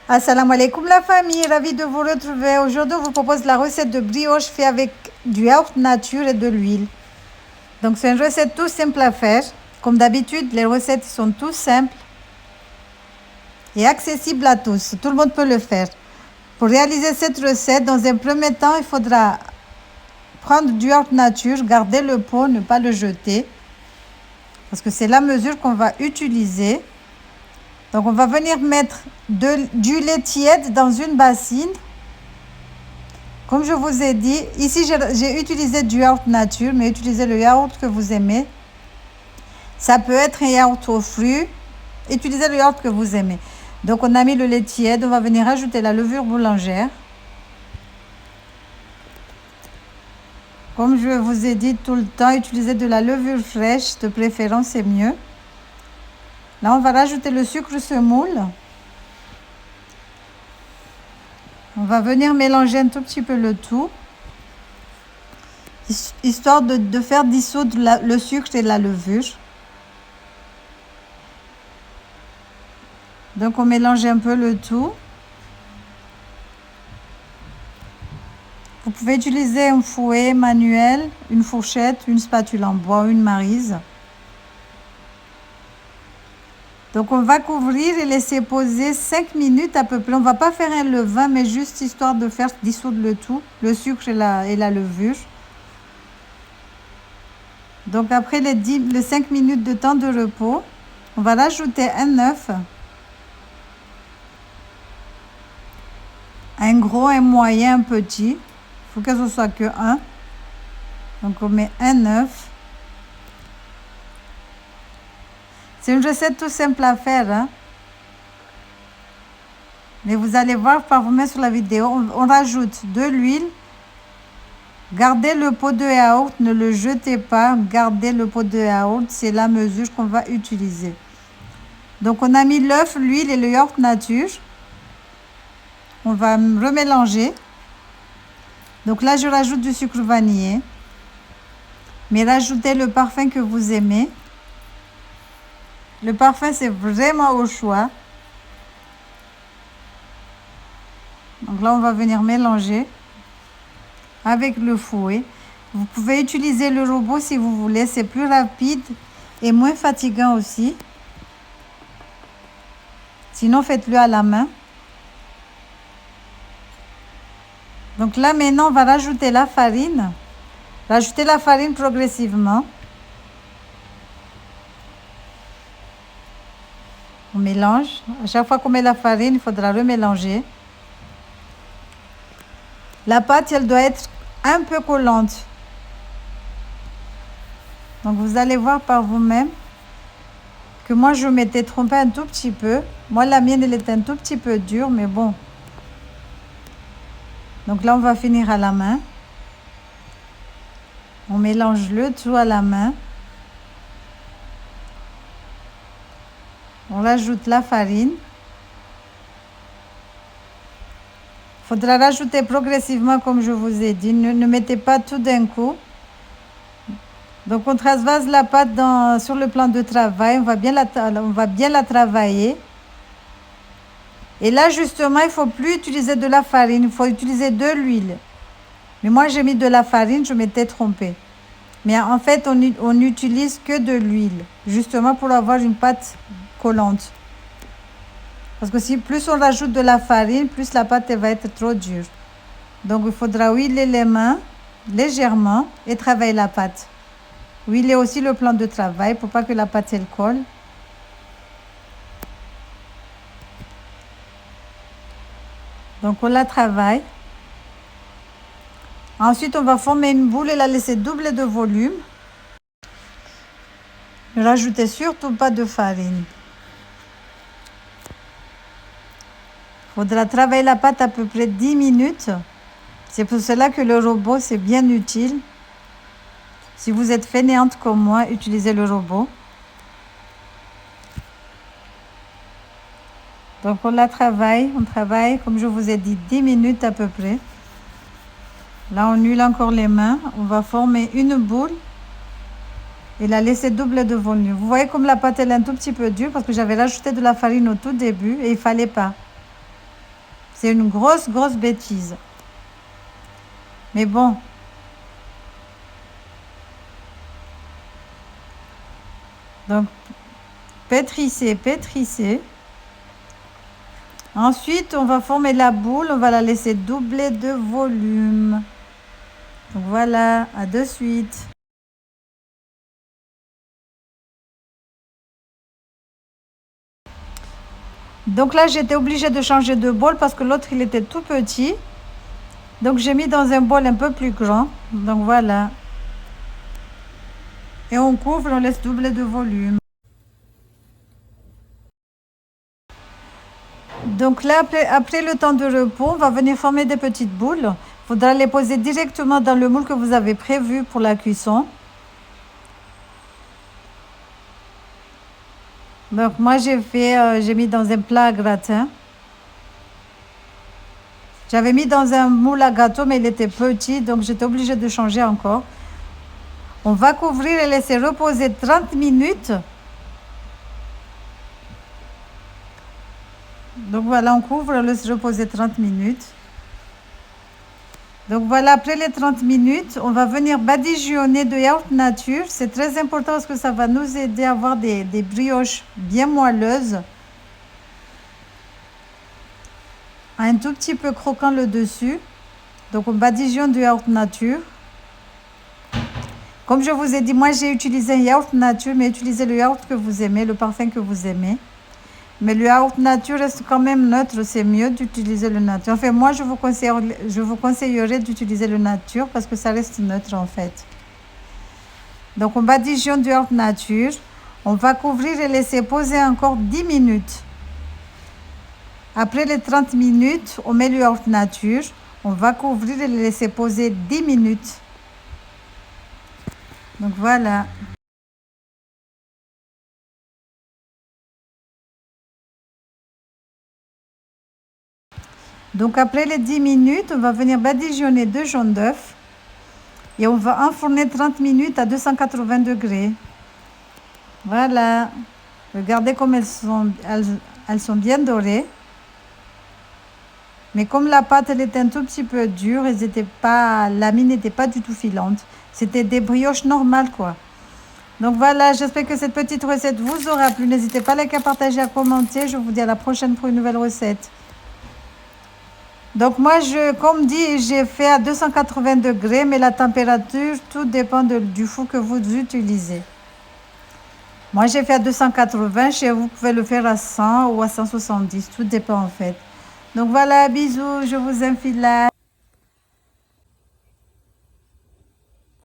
Assalamu alaikum la famille, ravie de vous retrouver. Aujourd'hui, on vous propose la recette de brioche fait avec du yaourt nature et de l'huile. Donc c'est une recette tout simple à faire. Comme d'habitude, les recettes sont tout simples et accessibles à tous. Tout le monde peut le faire. Pour réaliser cette recette, dans un premier temps, il faudra prendre du yaourt nature, garder le pot, ne pas le jeter, parce que c'est la mesure qu'on va utiliser. Donc on va venir mettre du lait tiède dans une bassine. Comme je vous ai dit, ici j'ai utilisé du yaourt nature, mais utilisez le yaourt que vous aimez. Ça peut être un yaourt aux fruits. Utilisez le yaourt que vous aimez. Donc on a mis le lait tiède, on va venir ajouter la levure boulangère. Comme je vous ai dit tout le temps, utilisez de la levure fraîche, de préférence c'est mieux. Là on va rajouter le sucre semoule. On va venir mélanger un tout petit peu le tout, histoire de faire dissoudre le sucre et la levure. Donc on mélange un peu le tout. Vous pouvez utiliser un fouet manuel, une fourchette, une spatule en bois ou une maryse. Donc on va couvrir et laisser poser 5 minutes à peu près. On ne va pas faire un levain, mais juste histoire de faire dissoudre le tout, le sucre et la levure. Donc après les 5 minutes de temps de repos, on va rajouter un œuf. Un gros, un moyen, un petit. Il faut que ce soit que un. Donc on met un œuf. C'est une recette tout simple à faire, hein? Mais vous allez voir par vous-même sur la vidéo. On rajoute de l'huile. Gardez le pot de yaourt, ne le jetez pas. Gardez le pot de yaourt, c'est la mesure qu'on va utiliser. Donc on a mis l'œuf, l'huile et le yaourt nature. On va remélanger. Donc là, je rajoute du sucre vanillé. Mais rajoutez le parfum que vous aimez. Le parfum, c'est vraiment au choix. Donc là, on va venir mélanger avec le fouet. Vous pouvez utiliser le robot si vous voulez. C'est plus rapide et moins fatigant aussi. Sinon, faites-le à la main. Donc là, maintenant, on va rajouter la farine. Rajoutez la farine progressivement. On mélange. À chaque fois qu'on met la farine, il faudra remélanger. La pâte, elle doit être un peu collante. Donc vous allez voir par vous-même que moi, je m'étais trompée un tout petit peu. Moi, la mienne, elle était un tout petit peu dure, mais bon. Donc là, on va finir à la main. On mélange le tout à la main. On rajoute la farine. Il faudra rajouter progressivement, comme je vous ai dit. Ne mettez pas tout d'un coup. Donc, on transvase la pâte sur le plan de travail. On va bien la travailler. Et là, justement, il ne faut plus utiliser de la farine. Il faut utiliser de l'huile. Mais moi, j'ai mis de la farine. Je m'étais trompée. Mais en fait, on n'utilise que de l'huile. Justement, pour avoir une pâte collante. Parce que si plus on rajoute de la farine, plus la pâte elle va être trop dure. Donc il faudra huiler les mains légèrement et travailler la pâte. Huiler aussi le plan de travail pour pas que la pâte elle colle. Donc on la travaille. Ensuite on va former une boule et la laisser doubler de volume. Ne rajoutez surtout pas de farine. Il faudra travailler la pâte à peu près 10 minutes. C'est pour cela que le robot, c'est bien utile. Si vous êtes fainéante comme moi, utilisez le robot. Donc on travaille, comme je vous ai dit, 10 minutes à peu près. Là, on huile encore les mains. On va former une boule et la laisser doubler de volume. Vous voyez comme la pâte elle est un tout petit peu dure parce que j'avais rajouté de la farine au tout début et il ne fallait pas. C'est une grosse bêtise. Mais bon. Donc, pétrissez. Ensuite, on va former la boule. On va la laisser doubler de volume. Donc voilà, à de suite. Donc là, j'étais obligée de changer de bol parce que l'autre, il était tout petit. Donc j'ai mis dans un bol un peu plus grand. Donc voilà. Et on couvre, on laisse doubler de volume. Donc là, après le temps de repos, on va venir former des petites boules. Il faudra les poser directement dans le moule que vous avez prévu pour la cuisson. Donc moi, j'ai mis dans un plat à gratin. J'avais mis dans un moule à gâteau, mais il était petit, donc j'étais obligée de changer encore. On va couvrir et laisser reposer 30 minutes. Donc voilà, on couvre et on laisse reposer 30 minutes. Donc voilà, après les 30 minutes, on va venir badigeonner de yaourt nature. C'est très important parce que ça va nous aider à avoir des brioches bien moelleuses. Un tout petit peu croquant le dessus. Donc on badigeonne du yaourt nature. Comme je vous ai dit, moi j'ai utilisé un yaourt nature, mais utilisez le yaourt que vous aimez, le parfum que vous aimez. Mais le yaourt nature reste quand même neutre, c'est mieux d'utiliser le nature. Enfin, moi je vous conseillerais d'utiliser le nature parce que ça reste neutre en fait. Donc on badigeonne du yaourt nature. On va couvrir et laisser poser encore 10 minutes. Après les 30 minutes, on met le yaourt nature. On va couvrir et le laisser poser 10 minutes. Donc voilà. Donc après les 10 minutes, on va venir badigeonner 2 jaunes d'œufs. Et on va enfourner 30 minutes à 280 degrés. Voilà. Regardez comme elles sont bien dorées. Mais comme la pâte elle était un tout petit peu dure, la mine n'était pas du tout filante. C'était des brioches normales quoi. Donc voilà, j'espère que cette petite recette vous aura plu. N'hésitez pas à liker, à partager, à commenter. Je vous dis à la prochaine pour une nouvelle recette. Donc moi, comme dit, j'ai fait à 280 degrés, mais la température, tout dépend du four que vous utilisez. Moi, j'ai fait à 280, chez vous, vous pouvez le faire à 100 ou à 170, tout dépend en fait. Donc voilà, bisous, je vous enfile là.